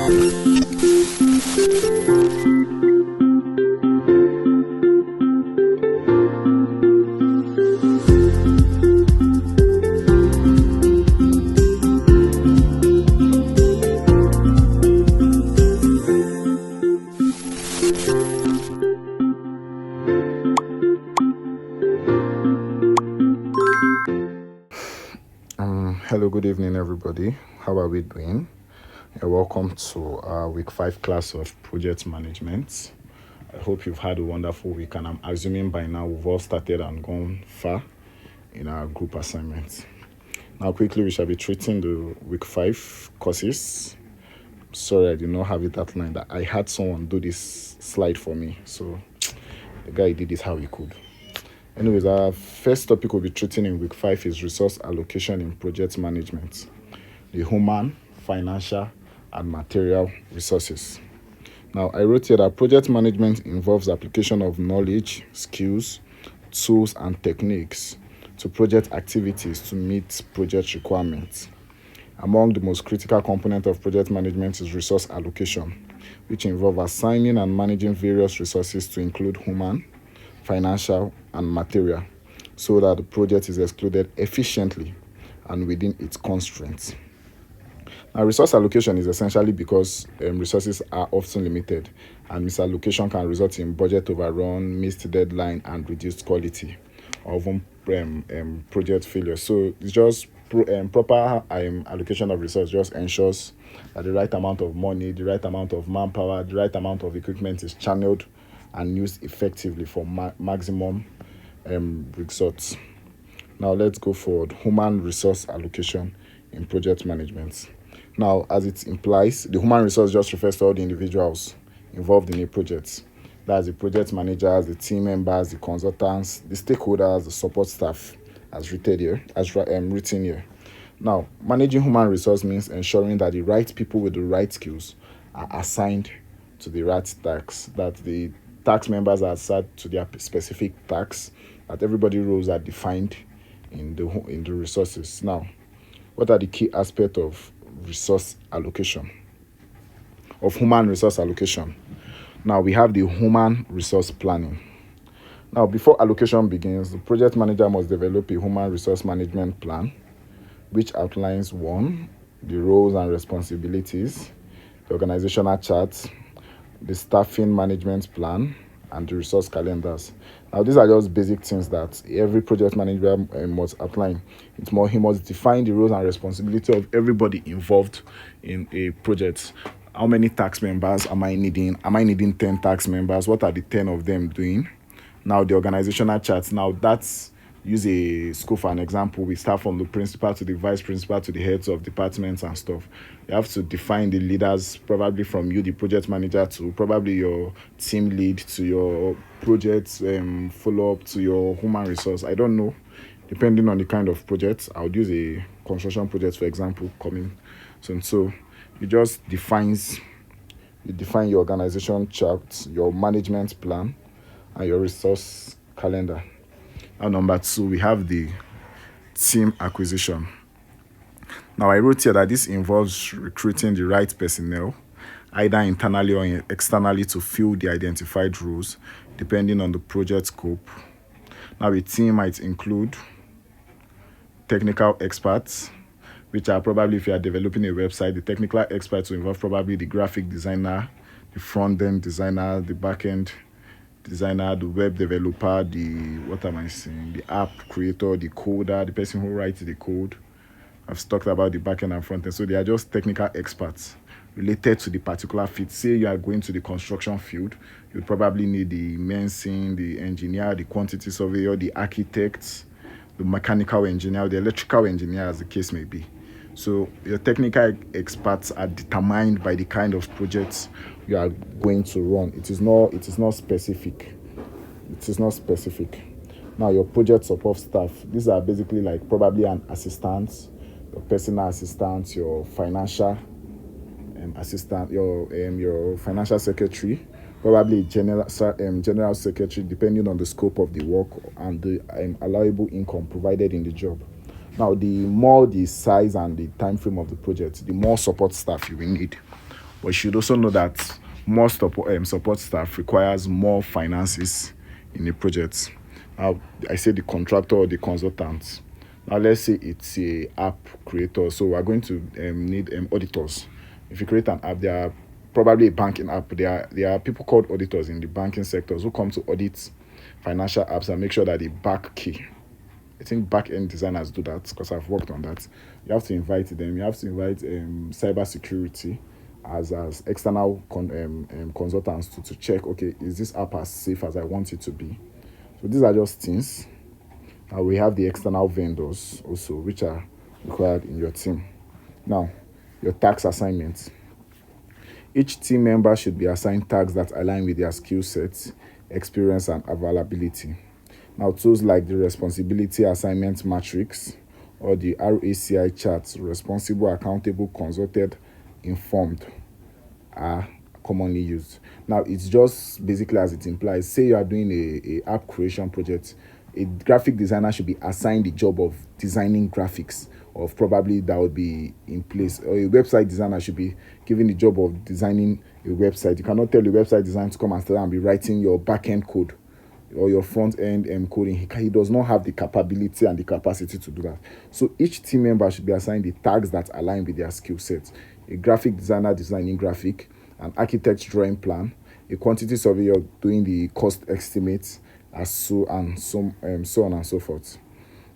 Hello, good evening, everybody. How are we doing? Welcome to our week 5 class of project management. I hope you've had a wonderful week, and I'm assuming by now we've all started and gone far in our group assignments. Now, quickly, we shall be treating the week 5 courses. Sorry, I did not have it outlined. I had someone do this slide for me, so the guy did it how he could. Anyways, our first topic we'll be treating in week 5 is resource allocation in project management, the human, financial, and material resources. Now, I wrote here that project management involves application of knowledge, skills, tools, and techniques to project activities to meet project requirements. Among the most critical components of project management is resource allocation, which involves assigning and managing various resources to include human, financial, and material, so that the project is executed efficiently and within its constraints. Now, resource allocation is essentially because resources are often limited, and misallocation can result in budget overrun, missed deadline, and reduced quality, or even project failure. So it's just proper allocation of resource just ensures that the right amount of money, the right amount of manpower, the right amount of equipment is channeled and used effectively for maximum results. Now let's go forward. Human resource allocation in project management. Now, as it implies, the human resource just refers to all the individuals involved in a project. That's the project managers, the team members, the consultants, the stakeholders, the support staff, as written here. Now, managing human resource means ensuring that the right people with the right skills are assigned to the right tasks, that the task members are assigned to their specific tasks, that everybody roles are defined in the resources. Now, what are the key aspects of resource allocation, of human resource allocation? Now, we have the human resource planning. Now, before allocation begins, the project manager must develop a human resource management plan, which outlines 1, the roles and responsibilities, the organizational chart, the staffing management plan, and the resource calendars. Now, these are just basic things that every project manager must outline. He must define the roles and responsibility of everybody involved in a project. How many tax members am I needing? Am I needing 10 tax members? What are the 10 of them doing? Now, the organizational chart. Now, that's use a school for an example. We start from the principal to the vice principal to the heads of departments and stuff. You have to define the leaders, probably from you, the project manager, to probably your team lead, to your project follow-up, to your human resource. I don't know. Depending on the kind of project, I would use a construction project, for example, coming soon. So you just define your organization chart, your management plan, and your resource calendar. Now, number 2, we have the team acquisition. Now, I wrote here that this involves recruiting the right personnel, either internally or externally, to fill the identified roles, depending on the project scope. Now, a team might include technical experts, which are probably, if you are developing a website, the technical experts will involve probably the graphic designer, the front-end designer, the back-end designer, the web developer, the app creator, the coder, the person who writes the code. I've talked about the backend and frontend. So they are just technical experts related to the particular field. Say you are going to the construction field, you probably need the mason, the engineer, the quantity surveyor, the architect, the mechanical engineer, the electrical engineer, as the case may be. So your technical experts are determined by the kind of projects you are going to run. It is not specific. Now, your project support staff, these are basically like probably an assistant, your personal assistant, your financial assistant, your financial secretary, probably general secretary, depending on the scope of the work and the allowable income provided in the job. Now, the more the size and the time frame of the project, the more support staff you will need. But you should also know that more support staff requires more finances in a project. Now, I say the contractor or the consultant. Now, let's say it's a app creator, so we're going to need auditors. If you create an app, there are probably a banking app. There are people called auditors in the banking sectors who come to audit financial apps and make sure that they back key. I think back end designers do that because I've worked on that. You have to invite them. You have to invite cyber security as external consultants to check. Okay, is this app as safe as I want it to be? So these are just things. We have the external vendors also, which are required in your team. Now, your task assignments. Each team member should be assigned tasks that align with their skill sets, experience, and availability. Now, tools like the responsibility assignment matrix or the RACI charts, responsible, accountable, consulted, informed, are commonly used. Now, it's just basically as it implies. Say you are doing a app creation project, a graphic designer should be assigned the job of designing graphics, of probably that would be in place, or a website designer should be given the job of designing a website. You cannot tell the website designer to come and start and be writing your back-end code or your front-end coding. He does not have the capability and the capacity to do that. So each team member should be assigned the tags that align with their skill set. A graphic designer designing graphic, an architect drawing plan, a quantity surveyor doing the cost estimates, as so on and so forth.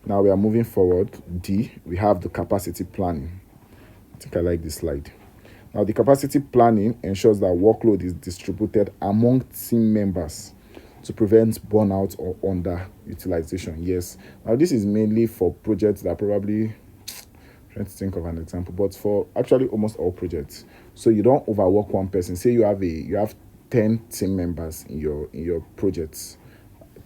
Now we are moving forward. D, we have the capacity planning. I think I like this slide. Now, the capacity planning ensures that workload is distributed among team members to prevent burnout or underutilization. Yes. Now, this is mainly for projects that probably trying to think of an example, but for actually almost all projects. So you don't overwork one person. Say you have 10 team members in your projects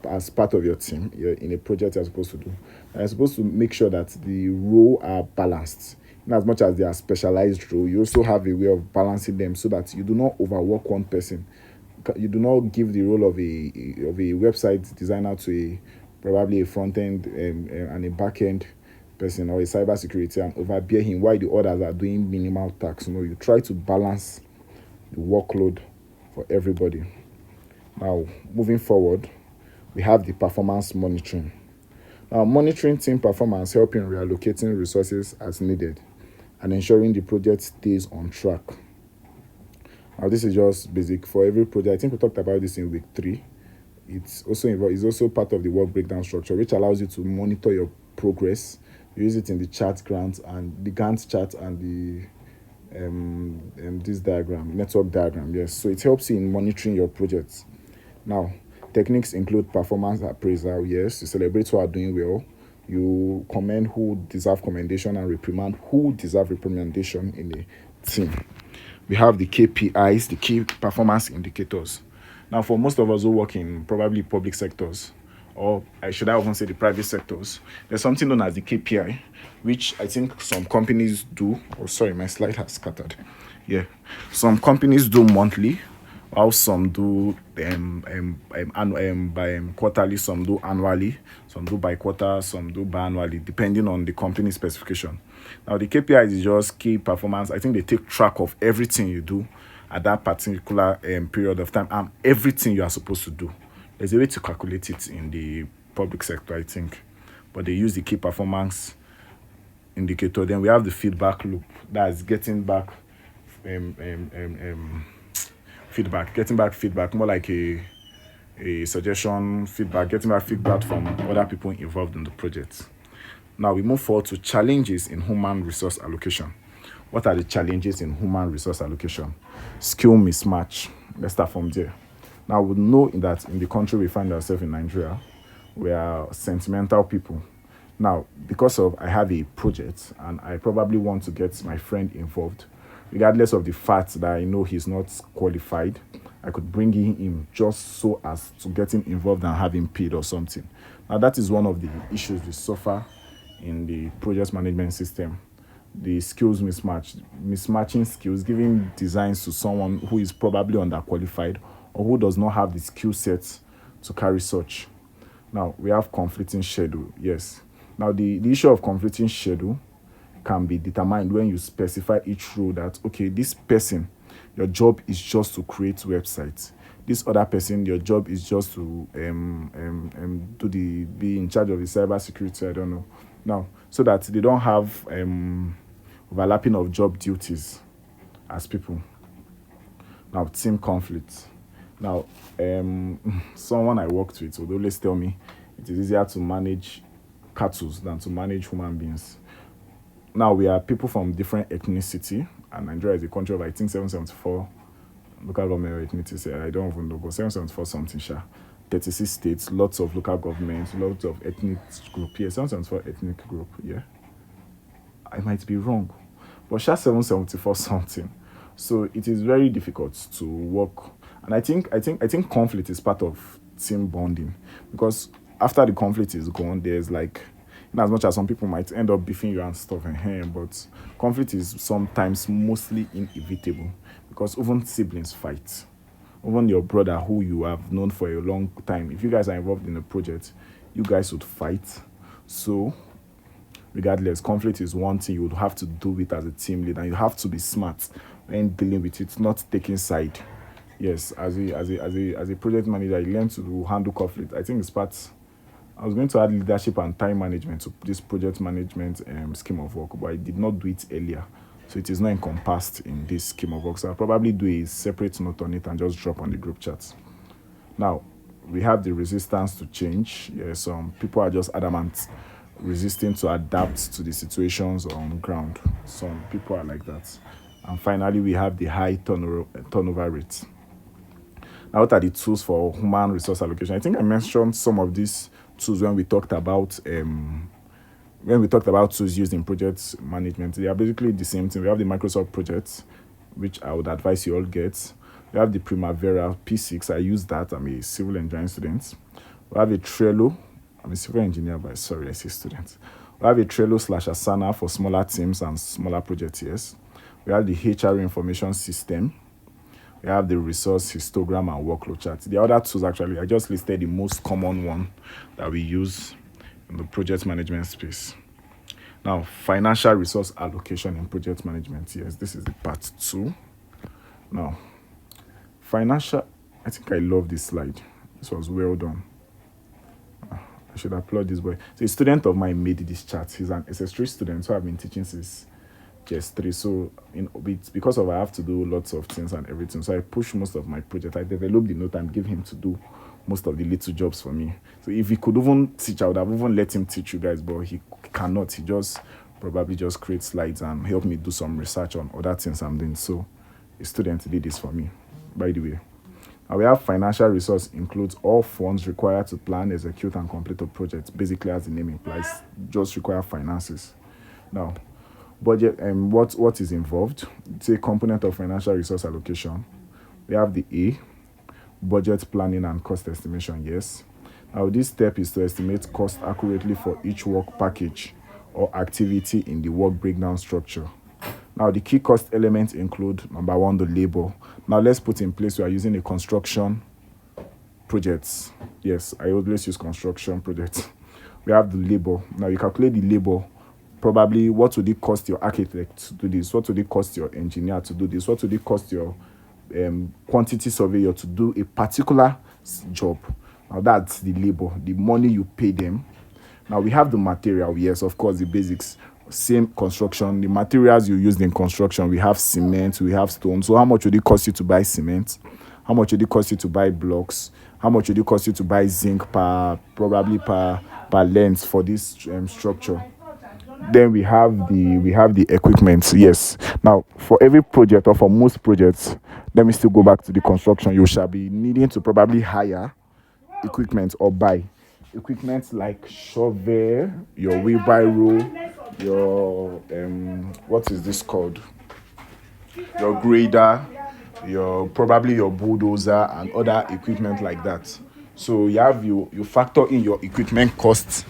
as part of your team. You're in a project you're supposed to do. You're supposed to make sure that the role are balanced. In as much as they are specialized role, you also have a way of balancing them so that you do not overwork one person. You do not give the role of a website designer to probably a front end and a back end person, or a cyber security, and overbear him while the others are doing minimal tasks. You try to balance the workload for everybody. Now, moving forward, we have the performance monitoring. Now, monitoring team performance, helping reallocating resources as needed, and ensuring the project stays on track. Now, this is just basic for every project. I think we talked about this in week 3. It's also part of the work breakdown structure, which allows you to monitor your progress. You use it in the chart grant and the Gantt chart and the this diagram, network diagram. Yes, so it helps you in monitoring your projects. Now, techniques include performance appraisal. Yes, you celebrate who are doing well. You commend who deserve commendation and reprimand who deserve reprimandation in a team. We have the KPIs, the key performance indicators. Now, for most of us who work in probably public sectors, or I should even say the private sectors, there's something known as the KPI, which I think some companies do. Oh, sorry, my slide has scattered. Yeah, some companies do monthly, while some do by quarterly, some do annually, some do by quarter, some do biannually, depending on the company specification. Now, the KPI is just key performance. I think they take track of everything you do at that particular period of time and everything you are supposed to do. There's a way to calculate it in the public sector, I think, but they use the key performance indicator. Then we have the feedback loop. That's getting back feedback, more like a suggestion feedback, getting back feedback from other people involved in the project. Now we move forward to challenges in human resource allocation. What are the challenges in human resource allocation? Skill mismatch. Let's start from there. Now we know that in the country we find ourselves in Nigeria, we are sentimental people. Now, because of I have a project and I probably want to get my friend involved, regardless of the fact that I know he's not qualified, I could bring him just so as to get him involved and have him paid or something. Now, that is one of the issues we suffer in the project management system. The skills mismatching skills, giving designs to someone who is probably underqualified or who does not have the skill sets to carry such. Now, we have conflicting schedule. Yes. Now, the issue of conflicting schedule can be determined when you specify each role that, okay, this person your job is just to create websites. This other person, your job is just to be in charge of the cyber security. I don't know. Now, so that they don't have overlapping of job duties as people. Now, team conflict. Now, someone I worked with would always tell me it is easier to manage cattle than to manage human beings. Now, we are people from different ethnicity, and Nigeria is a country of, I think, 774 local government ethnicity. I don't even know, but 774 something, 36 states, lots of local governments, lots of ethnic group. Yeah, 774 ethnic group. Yeah, I might be wrong, but 774 something. So it is very difficult to work, and I think conflict is part of team bonding, because after the conflict is gone, there's like, as much as some people might end up beefing you and stuff, but conflict is sometimes mostly inevitable, because even siblings fight. Even your brother, who you have known for a long time, if you guys are involved in a project, you guys would fight. So regardless, conflict is one thing you would have to do it as a team leader, and you have to be smart when dealing with it, not taking side. Yes, as a project manager, you learn to handle conflict. I think it's part. I was going to add leadership and time management to this project management scheme of work, but I did not do it earlier, so it is not encompassed in this scheme of work. So I'll probably do a separate note on it and just drop on the group chat. Now, we have the resistance to change. Yeah, some people are just adamant, resisting to adapt to the situations on ground. Some people are like that. And finally, we have the high turnover rate. Now, what are the tools for human resource allocation? I think I mentioned some of these tools when we talked about tools used in project management. They are basically the same thing. We have the Microsoft projects, which I would advise you all get. We have the Primavera P6. I use that. I'm a civil engineering student. We have a Trello. I'm a civil engineer, but sorry, I say student. We have a Trello/Asana for smaller teams and smaller projects. Yes. We have the HR information system. We have the resource histogram and workload chart. The other tools, actually, I just listed the most common one that we use in the project management space. Now, financial resource allocation in project management. Yes, this is the part 2. Now, financial, I think I love this slide. This was well done. I should applaud this boy. So a student of mine made this chart. He's an SS3 student who I've been teaching since GS3. So because of I have to do lots of things and everything, so I push most of my project. I developed the note and give him to do most of the little jobs for me. So if he could even teach, I would have even let him teach you guys, but he cannot. He just probably just create slides and help me do some research on other things I'm doing. So a student did this for me, by the way. Now we have financial resource includes all funds required to plan, execute, and complete a project. Basically, as the name implies, just require finances. Now, budget and what is involved? It's a component of financial resource allocation. We have the A, budget planning and cost estimation. Yes. Now this step is to estimate cost accurately for each work package or activity in the work breakdown structure. Now the key cost elements include, number 1, the labor. Now let's put in place, we are using a construction projects. Yes, I always use construction projects. We have the labor. Now you calculate the labor. Probably what would it cost your architect to do this? What would it cost your engineer to do this? What would it cost your quantity surveyor to do a particular job? Now that's the labor, the money you pay them. Now we have the material. Yes, of course, the basics. Same construction, the materials you use in construction, we have cement, we have stone. So how much would it cost you to buy cement? How much would it cost you to buy blocks? How much would it cost you to buy zinc per length for this structure? Then we have the equipment. Yes. Now for every project, or for most projects, let me still go back to the construction. You shall be needing to probably hire equipment or buy equipment like shovel, your wheelbarrow, your what is this called? Your grader, probably your bulldozer and other equipment like that. So you factor in your equipment costs.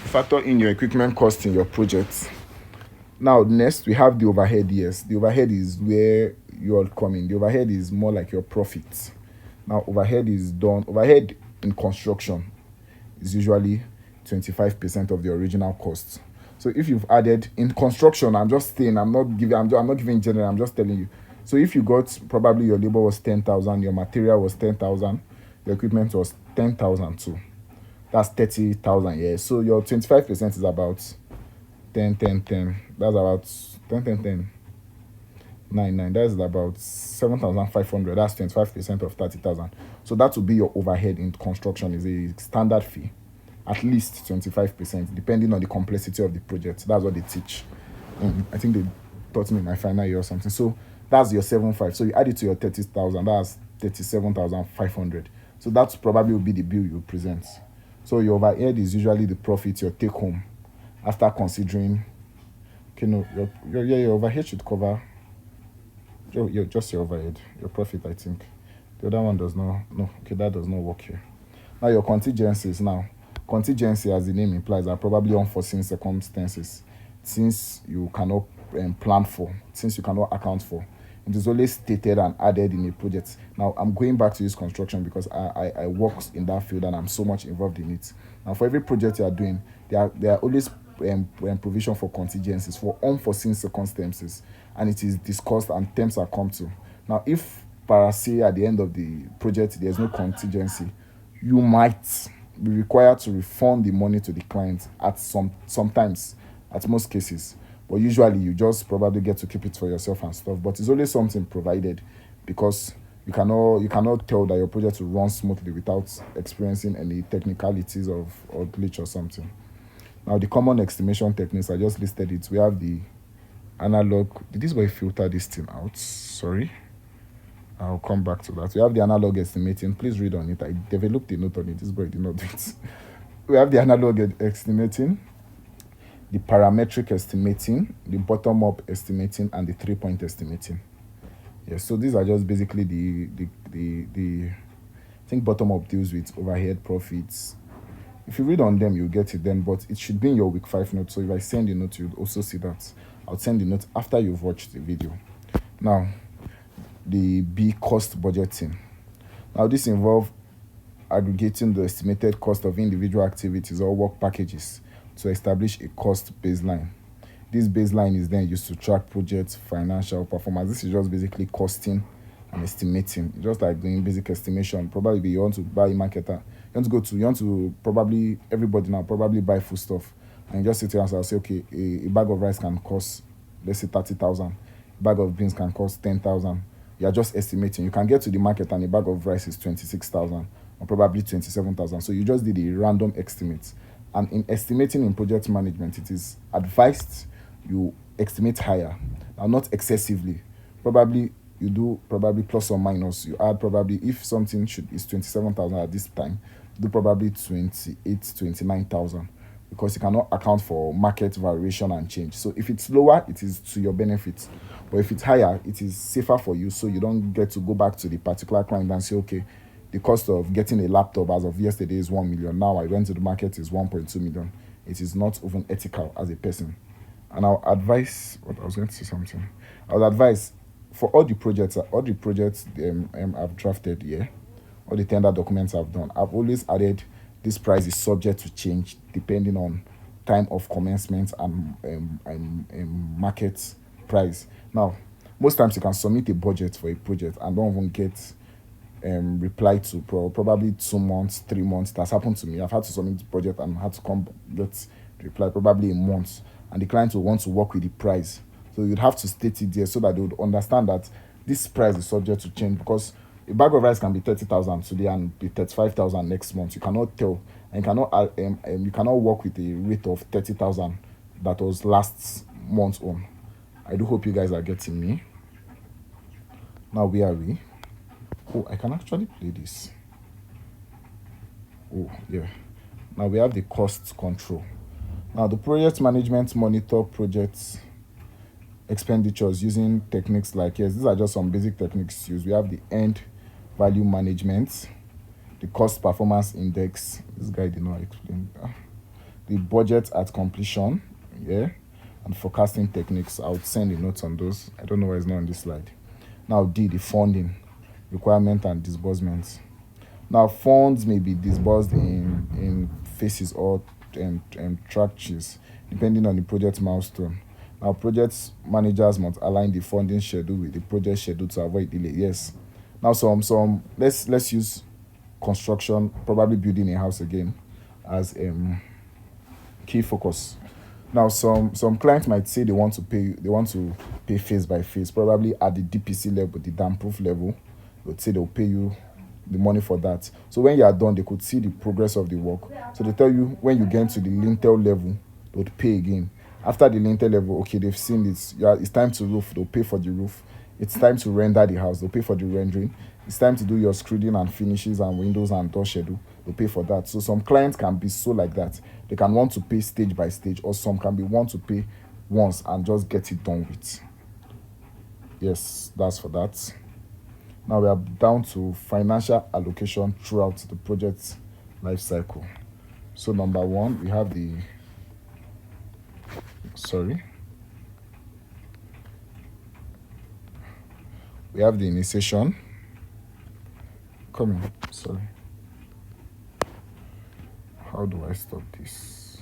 Factor in your equipment cost in your project. Now next we have the overhead. Yes, the overhead is where you're coming. The overhead is more like your profit. Now overhead in construction is usually 25% of the original cost. So if you've added in construction, I'm not giving general, I'm just telling you, So if you got probably your labor was 10,000, your material was 10,000, your equipment was 10,000 too. That's 30,000. Yeah. So your 25% is about 10, 10, 10. That's about 10, 10, 10. 9, 9. That's about 7,500. That's 25% of 30,000. So that will be your overhead in construction. Is a standard fee, at least 25%, depending on the complexity of the project. That's what they teach. I think they taught me in my final year or something. So that's your 7,500. So you add it to your 30,000. That's 37,500. So that probably will be the bill you present. So your overhead is usually the profit, your take home, after considering. Okay, no, your overhead should cover just your overhead, your profit, I think. The other one does not. No, okay, that does not work here. Now your contingencies. Now, contingency, as the name implies, are probably unforeseen circumstances, since you cannot plan for, since you cannot account for. It is always stated and added in a project. Now I'm going back to this construction because I work in that field and I'm so much involved in it. Now for every project you are doing, there are always provision for contingencies, for unforeseen circumstances, and it is discussed and terms are come to. Now if say at the end of the project there is no contingency, you might be required to refund the money to the client at sometimes, at most cases. But usually you just probably get to keep it for yourself and stuff. But it's always something provided, because you cannot tell that your project will run smoothly without experiencing any technicalities or glitch or something. Now the common estimation techniques, I just listed it. We have the analog. Did this boy filter this thing out? Sorry. I'll come back to that. We have the analog estimating. Please read on it. I developed a note on it. This boy did not do it. We have the analog estimating, the parametric estimating, the bottom-up estimating, and the three-point estimating. Yeah, so these are just basically the I think bottom-up deals with overhead, profits. If you read on them, you'll get it then, but it should be in your week 5 note. So if I send the note, you'll also see that. I'll send the note after you've watched the video. Now, the B, cost budgeting. Now this involves aggregating the estimated cost of individual activities or work packages to establish a cost baseline. This baseline is then used to track project financial performance. This is just basically costing and estimating, just like doing basic estimation. Probably you want to buy a marketer, you want to probably, everybody now probably buy food stuff, and you just sit here and say, okay, a bag of rice can cost, let's say 30,000. A bag of beans can cost 10,000. You are just estimating. You can get to the market and a bag of rice is 26,000 or probably 27,000. So you just did a random estimate. And in estimating in project management, it is advised you estimate higher. Now, not excessively. Probably you do probably plus or minus. You add probably, if something is 27,000 at this time, do probably 28, 29,000, because you cannot account for market variation and change. So if it's lower, it is to your benefit. But if it's higher, it is safer for you, so you don't get to go back to the particular client and say, okay, the cost of getting a laptop as of yesterday is 1 million. Now I went to the market is 1.2 million. It is not even ethical as a person. And I'll advise, I was going to say something. I would advise for all the projects I've drafted here, all the tender documents I've done, I've always added this price is subject to change depending on time of commencement and market price. Now, most times you can submit a budget for a project and don't even get reply to probably 2 months, 3 months. That's happened to me. I've had to submit the budget and had to come get reply probably a month, and the client will want to work with the price. So you'd have to state it there so that they would understand that this price is subject to change, because a bag of rice can be 30,000 today and be 35,000 next month. You cannot tell, and you cannot work with a rate of 30,000 that was last month's own. I do hope you guys are getting me. Now, where are we? Oh, I can actually play this. Oh, yeah. Now we have the cost control. Now the project management monitor projects expenditures using techniques like, yes, these are just some basic techniques used. We have the end value management, the cost performance index. This guy did not explain that. The budget at completion, yeah, and forecasting techniques. I would send the notes on those. I don't know why it's not on this slide. Now D, the funding requirement and disbursements. Now funds may be disbursed in phases or tranches depending on the project milestone. Now, project managers must align the funding schedule with the project schedule to avoid delay. Yes. Now, some let's use construction, probably building a house again, as key focus. Now, some clients might say they want to pay phase by phase, probably at the DPC level, the dam proof level. They would say they'll pay you the money for that. So when you are done, they could see the progress of the work. So they tell you when you get to the lintel level, they would pay again. After the lintel level, okay, they've seen this. Yeah, it's time to roof. They'll pay for the roof. It's time to render the house. They'll pay for the rendering. It's time to do your screeding and finishes and windows and door schedule. They'll pay for that. So some clients can be so like that. They can want to pay stage by stage, or some can be want to pay once and just get it done with. Yes, that's for that. Now we are down to financial allocation throughout the project life cycle. So number one, we have the sorry. We have the initiation. Come in. Sorry. How do I stop this?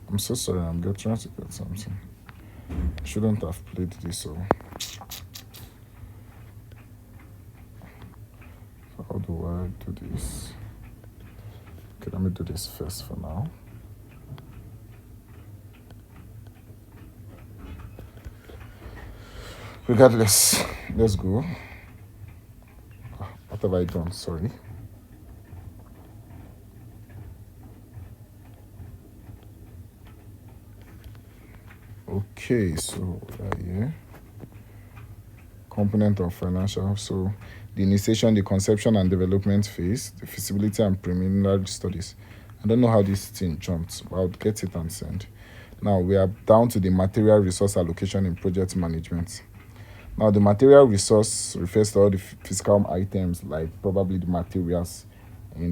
I'm so sorry. Trying to get something. I shouldn't have played this. So how do I do this? Okay, let me do this first for now. Regardless, let's go. What have I done? Sorry. Okay, so here. Component of financial. So the initiation, the conception and development phase, the feasibility and preliminary studies. I don't know how this thing jumped, but I'll get it and send. Now we are down to the material resource allocation in project management. Now the material resource refers to all the physical items, like probably the materials.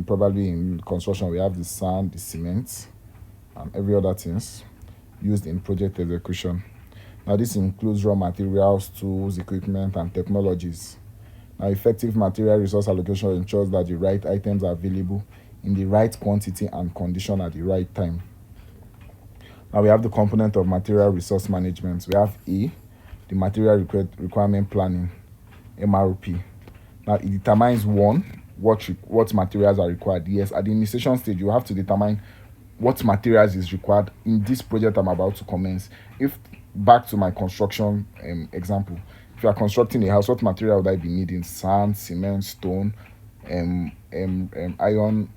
Probably in construction we have the sand, the cement, and every other things used in project execution. Now this includes raw materials, tools, equipment, and technologies. Now effective material resource allocation ensures that the right items are available in the right quantity and condition at the right time. Now we have the component of material resource management. We have A, the material requirement planning, MRP. Now it determines one, what materials are required. Yes, at the initiation stage, you have to determine what materials is required in this project I'm about to commence. If back to my construction example, if you are constructing a house, what material would I be needing? Sand, cement, stone, iron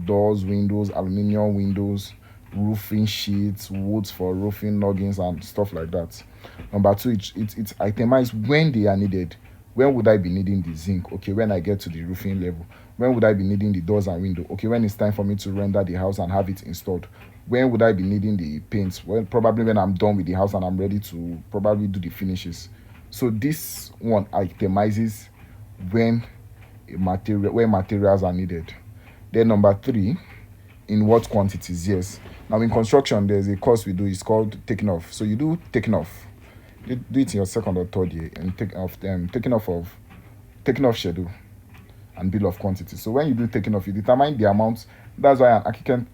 doors, windows, aluminium windows, roofing sheets, woods for roofing, noggins, and stuff like that. Number two, it's itemized when they are needed. When would I be needing the zinc? Okay, when I get to the roofing level. When would I be needing the doors and window? Okay, when it's time for me to render the house and have it installed. When would I be needing the paints? Well, probably when I'm done with the house and I'm ready to probably do the finishes. So this one itemizes when materials are needed. Then number three, in what quantities? Yes. Now in construction, there's a course we do. It's called taking off. So you do taking off. You do it in your second or third year, and taking off schedule and bill of quantity. So when you do taking off, you determine the amount. That's why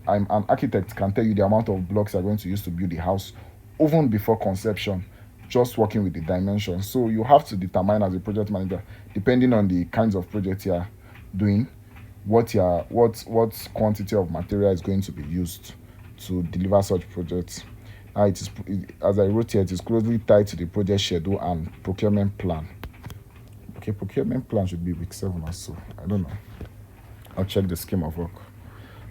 an architect can tell you the amount of blocks you're going to use to build the house, even before conception, just working with the dimensions. So you have to determine as a project manager, depending on the kinds of projects you are doing, what quantity of material is going to be used to deliver such projects. Now as I wrote here, it is closely tied to the project schedule and procurement plan. Okay, procurement plan should be week 7 or so. I don't know. I'll check the scheme of work.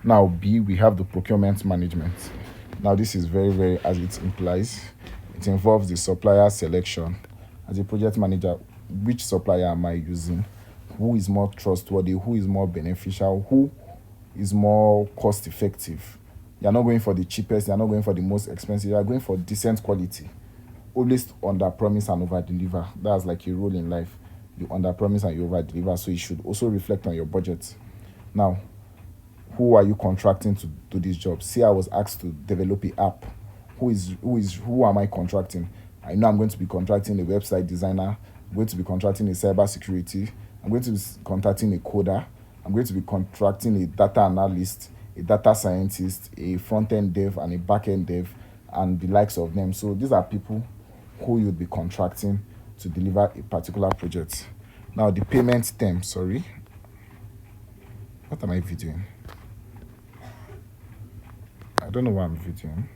Now B, we have the procurement management. Now this is very, very, as it implies, it involves the supplier selection. As a project manager, which supplier am I using? Who is more trustworthy? Who is more beneficial? Who is more cost effective? You're not going for the cheapest, you're not going for the most expensive, you're going for decent quality. Always under promise and over deliver. That's like your role in life. You under promise and you over deliver. So it should also reflect on your budget. Now, who are you contracting to do this job? See, I was asked to develop an app. Who am I contracting? I know I'm going to be contracting a website designer, I'm going to be contracting a cyber security, I'm going to be contracting a coder, I'm going to be contracting a data analyst, a data scientist, a front-end dev, and a back-end dev, and the likes of them. So these are people who you'd be contracting to deliver a particular project. Now the payment term, sorry. What am I videoing? I don't know why I'm videoing.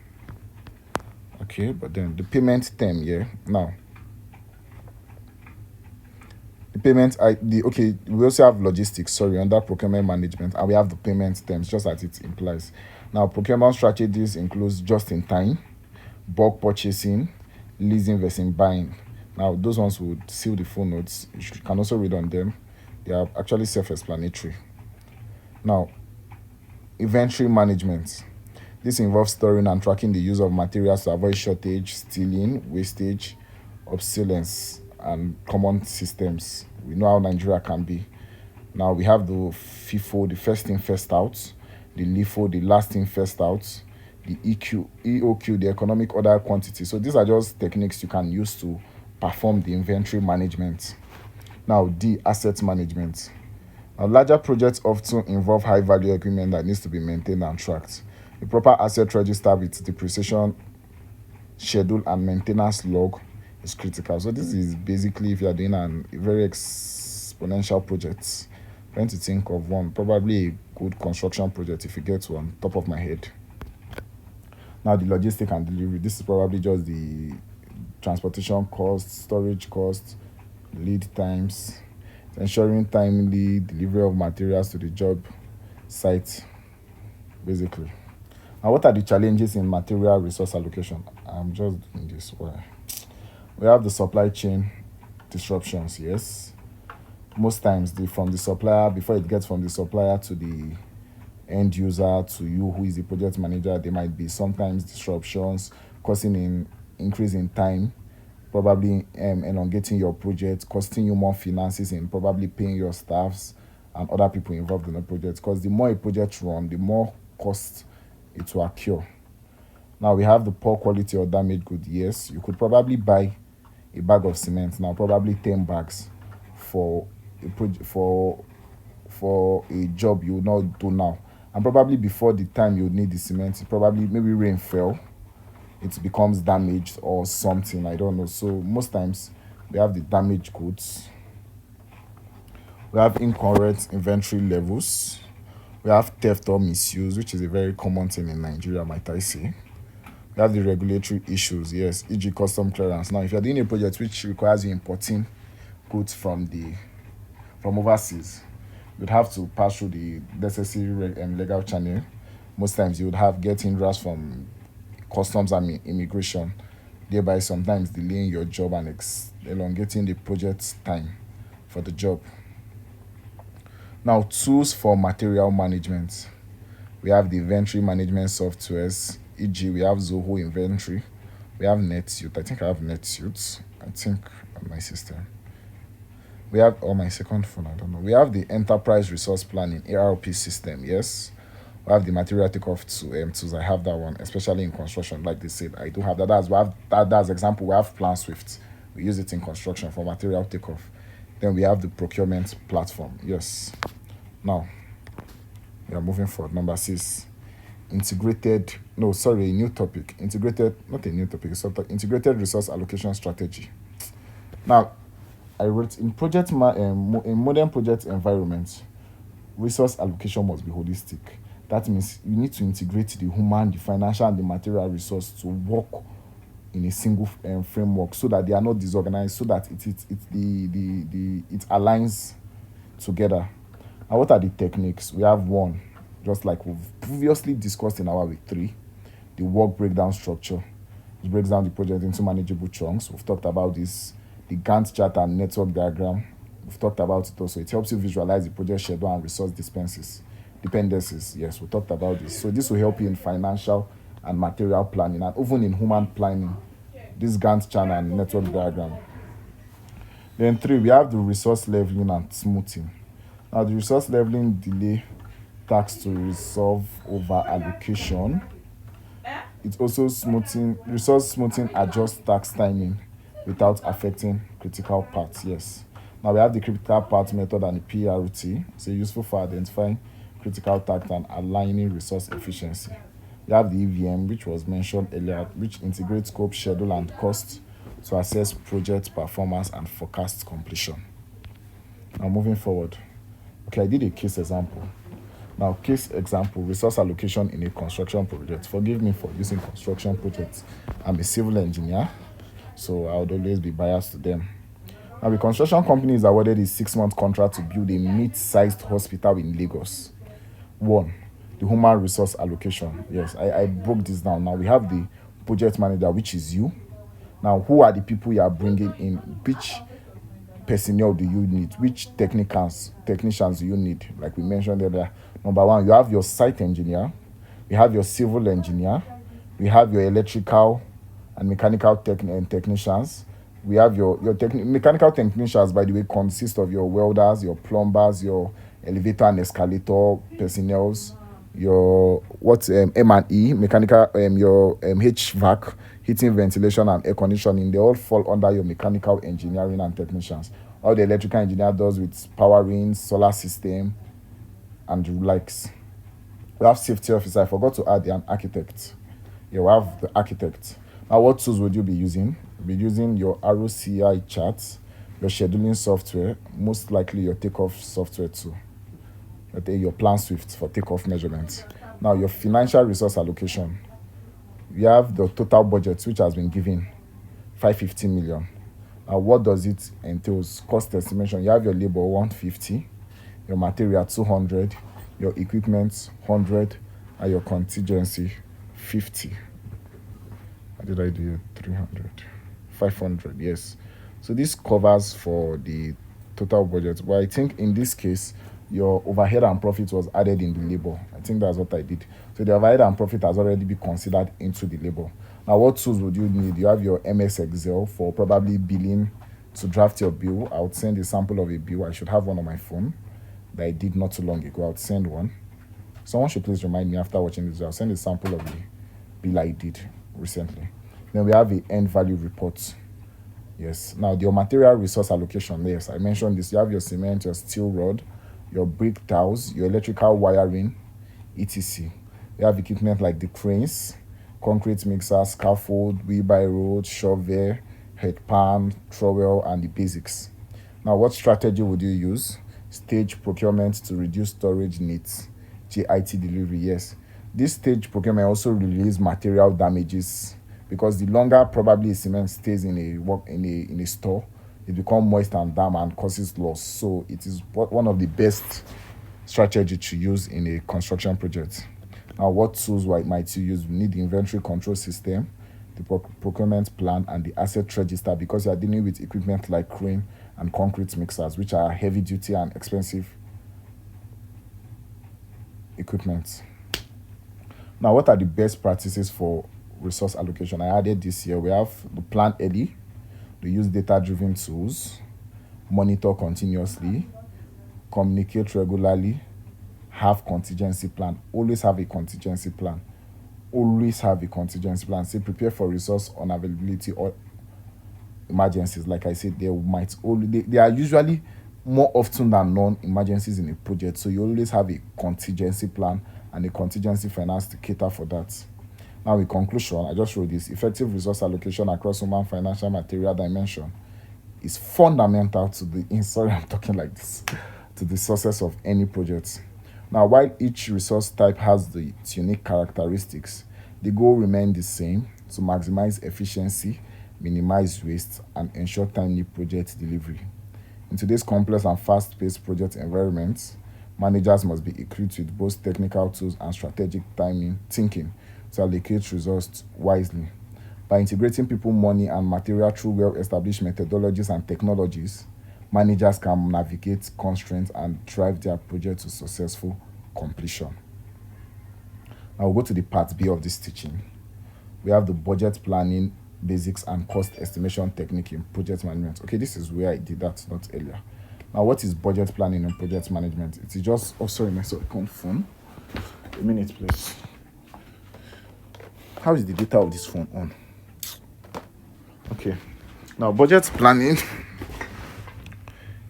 Okay, but then the payment term, yeah. Now the payment, we also have logistics, sorry, under procurement management, and we have the payment terms, just as it implies. Now, procurement strategies includes just in time, bulk purchasing, leasing versus buying. Now, those ones would seal the full notes. Can also read on them. They are actually self-explanatory. Now, inventory management. This involves storing and tracking the use of materials to avoid shortage, stealing, wastage, obsolescence, and common systems. We know how Nigeria can be. Now we have the FIFO, the first in, first out, the LIFO, the last in, first out, the EOQ, the economic order quantity. So these are just techniques you can use to perform the inventory management. Now, the asset management. Now, larger projects often involve high value equipment that needs to be maintained and tracked. A proper asset register with depreciation schedule and maintenance log is critical. So this is basically if you are doing a very exponential project, trying to think of one, probably a good construction project if you get one, top of my head. Now the logistic and delivery. This is probably just the transportation costs, storage costs, lead times, ensuring timely delivery of materials to the job site, basically. Now, what are the challenges in material resource allocation? I'm just doing this. Why? We have the supply chain disruptions, yes. Most times, from the supplier, before it gets from the supplier to the end user, to you, who is the project manager, there might be sometimes disruptions causing an increase in time, probably elongating your project, costing you more finances in probably paying your staffs and other people involved in the project. Because the more a project runs, the more cost it will occur. Now we have the poor quality or damaged good. Yes, you could probably buy a bag of cement now, probably 10 bags for a for a job you will not do now, and probably before the time you need the cement, probably maybe rain fell, it becomes damaged or something. I don't know. So most times we have the damaged goods. We have incorrect inventory levels. We have theft or misuse, which is a very common thing in Nigeria, might I say. We have the regulatory issues, yes, e.g. custom clearance. Now, if you're doing a project which requires you importing goods from overseas, you'd have to pass through the necessary legal channel. Most times you would have get hindrance from customs and immigration, thereby sometimes delaying your job and elongating the project's time for the job. Now, tools for material management. We have the inventory management softwares, e.g. we have Zoho Inventory, we have NetSuite. I think I have NetSuite. I think on my system. We have on my second phone, I don't know. We have the enterprise resource planning ERP system, yes. We have the material takeoff tools. I have that one, especially in construction. Like they said, I do have that. That's example. We have Plan Swift. We use it in construction for material takeoff. Then we have the procurement platform. Yes. Now, we are moving forward. Number 6, integrated. No, sorry, a new topic. Integrated, not a new topic. It's integrated resource allocation strategy. Now, I wrote in in modern project environments, resource allocation must be holistic. That means you need to integrate the human, the financial, and the material resource to work in a single framework, so that they are not disorganized, so that it aligns together. And what are the techniques? We have one, just like we've previously discussed in our week 3, the work breakdown structure. It breaks down the project into manageable chunks. We've talked about this, the Gantt chart and network diagram. We've talked about it also. It helps you visualize the project schedule and resource dependencies. Yes, we talked about this. So this will help you in financial and material planning, and even in human planning, this Gantt chart and network diagram. Then 3, we have the resource leveling and smoothing. Now, the resource leveling delay tasks to resolve over allocation. It also resource smoothing adjusts task timing without affecting critical parts. Yes. Now we have the critical path method and the PRT. It's useful for identifying critical tasks and aligning resource efficiency. We have the EVM, which was mentioned earlier, which integrates scope, schedule, and cost to assess project performance and forecast completion. Now moving forward. Okay, I did a case example. Now, case example, resource allocation in a construction project. Forgive me for using construction projects. I'm a civil engineer, so I would always be biased to them. Now, the construction company is awarded a 6-month contract to build a mid-sized hospital in Lagos. 1. The human resource allocation. Yes, I broke this down. Now, we have the project manager, which is you. Now, who are the people you are bringing in? Which personnel do you need? Which technicians do you need? Like we mentioned earlier. Number 1, you have your site engineer. We have your civil engineer. We have your electrical and mechanical technicians. We have your mechanical technicians, by the way, consist of your welders, your plumbers, your elevator and escalator personnels, your M&E, mechanical, your HVAC, heating, ventilation, and air conditioning. They all fall under your mechanical engineering and technicians. All the electrical engineer does with powering, solar system, and the likes. We have safety officer. I forgot to add an architect. Yeah, we have the architect. Now, what tools would you be using? You'll be using your ROCI charts, your scheduling software, most likely your takeoff software too. Your plan Swift for takeoff measurements. Now, your financial resource allocation. You have the total budget, which has been given, 550 million. Now, what does it entail? Cost estimation. You have your labor, 150, your material, 200, your equipment, 100, and your contingency, 50. How did I do 300? 500, yes. So this covers for the total budget. But I think in this case, your overhead and profit was added in the labor. I think that's what I did. So the overhead and profit has already been considered into the labor. Now, what tools would you need? You have your MS Excel for probably billing to draft your bill. I would send a sample of a bill. I should have one on my phone that I did not too long ago. I would send one. Someone should please remind me after watching this. I'll send a sample of the bill I did recently. Then we have the end value report. Yes. Now, your material resource allocation. Yes, I mentioned this. You have your cement, your steel rod, your brick tiles, your electrical wiring, etc. You have equipment like the cranes, concrete mixer, scaffold, wheelbarrow, shovel, head pan, trowel, and the basics. Now, what strategy would you use? Stage procurement to reduce storage needs. JIT delivery. Yes. This stage procurement also release material damages, because the longer probably cement stays in a store, it becomes moist and damp and causes loss. So it is one of the best strategy to use in a construction project. Now, what tools might you use? We need the inventory control system, the procurement plan, and the asset register, because you are dealing with equipment like crane and concrete mixers, which are heavy duty and expensive equipment. Now, what are the best practices for resource allocation? I added this year. We have the plan early, we use data-driven tools, monitor continuously, communicate regularly, have contingency plan. Always have a contingency plan. Always have a contingency plan. Say prepare for resource unavailability or emergencies. Like I said, they are usually more often than non emergencies in a project. So you always have a contingency plan and a contingency finance to cater for that. Now, in conclusion, I just wrote this: effective resource allocation across human, financial, material dimension is fundamental to the sorry, I'm talking like this, to the success of any project. Now, while each resource type has its unique characteristics, the goal remains the same: to maximize efficiency, minimize waste, and ensure timely project delivery. In today's complex and fast-paced project environments, managers must be equipped with both technical tools and strategic thinking to allocate resources wisely. By integrating people, money, and material through well-established methodologies and technologies, managers can navigate constraints and drive their project to successful completion. Now we'll go to the part B of this teaching. We have the budget planning, basics, and cost estimation technique in project management. Okay, this is where I did that, not earlier. Now, what is budget planning and project management? It is just, my second phone. A minute, please. How is the data of this phone on? Okay. Now, budget planning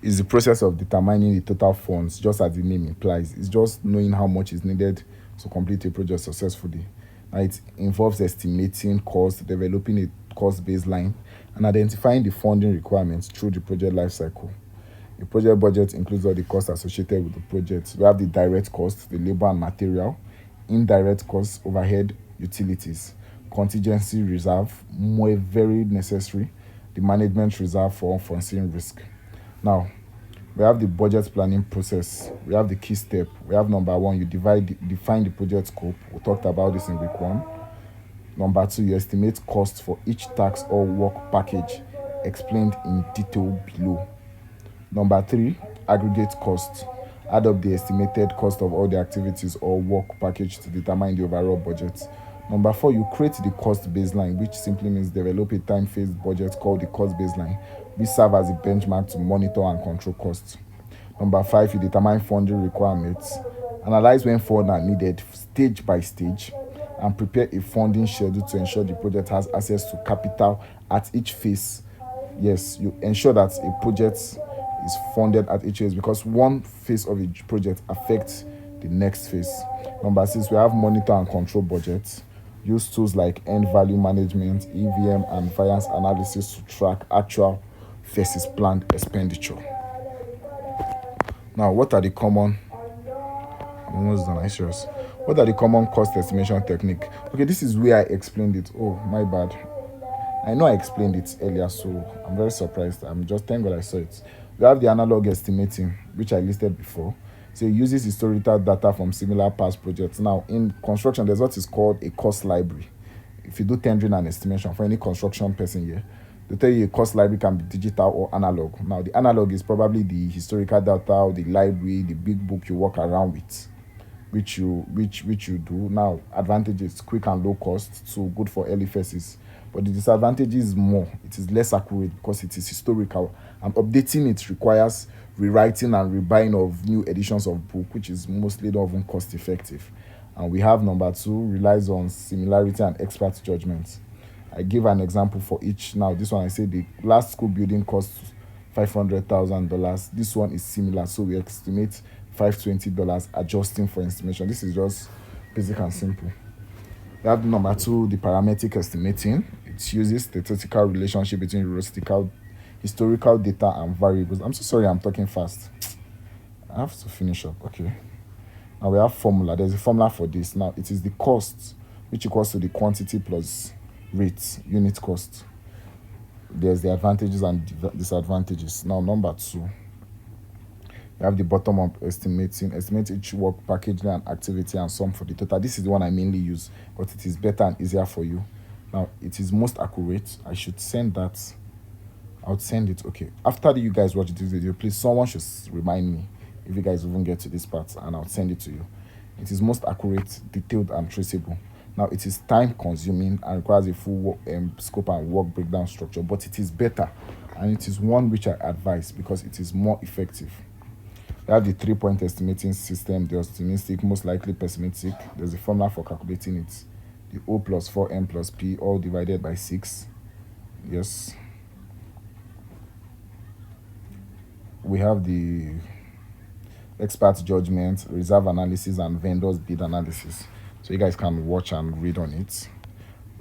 is the process of determining the total funds, just as the name implies. It's just knowing how much is needed to complete a project successfully. Now, it involves estimating cost, developing a cost baseline, and identifying the funding requirements through the project life cycle. The project budget includes all the costs associated with the project. We have the direct costs, the labor and material, indirect costs, overhead, utilities, contingency reserve, more very necessary, the management reserve for unforeseen risk. Now, we have the budget planning process. We have the key step. We have number one, you define the project scope. We talked about this in week one. Number two, you estimate costs for each task or work package explained in detail below. Number three, aggregate cost. Add up the estimated cost of all the activities or work package to determine the overall budget. Number four, you create the cost baseline, which simply means develop a time-phased budget called the cost baseline, which serve as a benchmark to monitor and control costs. Number five, you determine funding requirements, analyze when funds are needed stage by stage, and prepare a funding schedule to ensure the project has access to capital at each phase. Yes, you ensure that a project is funded at each phase, because one phase of a project affects the next phase. Number six, we have monitor and control budgets. Use tools like end value management, EVM, and variance analysis to track actual versus planned expenditure. Now, what are the common? I'm almost done. I serious. What are the common cost estimation technique? Okay, this is where I explained it. Oh, my bad. I know I explained it earlier, so I'm very surprised. I'm just thank God I saw it. We have the analog estimating, which I listed before. So it uses historical data from similar past projects. Now, in construction, there's what is called a cost library. If you do tendering and estimation for any construction person here, they tell you a cost library can be digital or analog. Now, the analog is probably the historical data, the library, the big book you walk around with, which you do. Now, advantages: quick and low cost, so good for early phases. But the disadvantage is more. It is less accurate because it is historical, and updating it requires rewriting and rebuying of new editions of book, which is mostly not even cost effective. And we have number two, relies on similarity and expert judgment. I give an example for each. Now, this one I say the last school building costs $500,000. This one is similar, so we estimate $520, adjusting for estimation. This is just basic and simple. We have number two, the parametric estimating. It uses statistical relationship between historical data and variables. I'm so sorry, I'm talking fast. I have to finish up. Okay. Now we have formula. There's a formula for this. Now it is the cost, which equals to the quantity plus rate, unit cost. There's the advantages and disadvantages. Now number two, we have the bottom up estimating. Estimate each work package and activity and sum for the total. This is the one I mainly use, but it is better and easier for you. Now it is most accurate. I should send that. I'll send it. Okay. After you guys watch this video, please someone should remind me if you guys even get to this part, and I'll send it to you. It is most accurate, detailed, and traceable. Now it is time consuming and requires a full scope and work breakdown structure, but it is better, and it is one which I advise because it is more effective. We have the 3-point estimating system: the optimistic, most likely pessimistic. There's a formula for calculating it: the O plus 4M plus P, all divided by 6. Yes. We have the expert judgment, reserve analysis, and vendors bid analysis. So you guys can watch and read on it.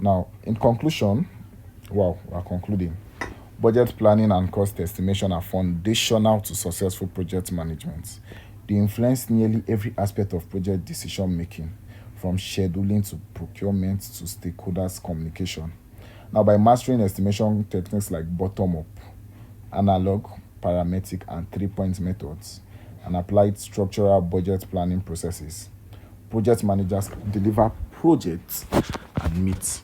Now, in conclusion, we're concluding. Budget planning and cost estimation are foundational to successful project management. They influence nearly every aspect of project decision making, from scheduling to procurement to stakeholders communication. Now, by mastering estimation techniques like bottom-up, analog, parametric, and 3-point methods, and applied structural budget planning processes, project managers can deliver projects and meet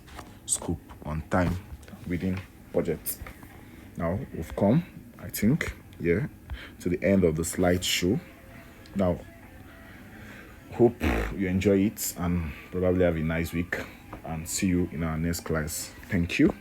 scope on time within budget. Now we've come, I think, to the end of the slideshow. Now, hope you enjoy it and probably have a nice week, and see you in our next class. Thank you.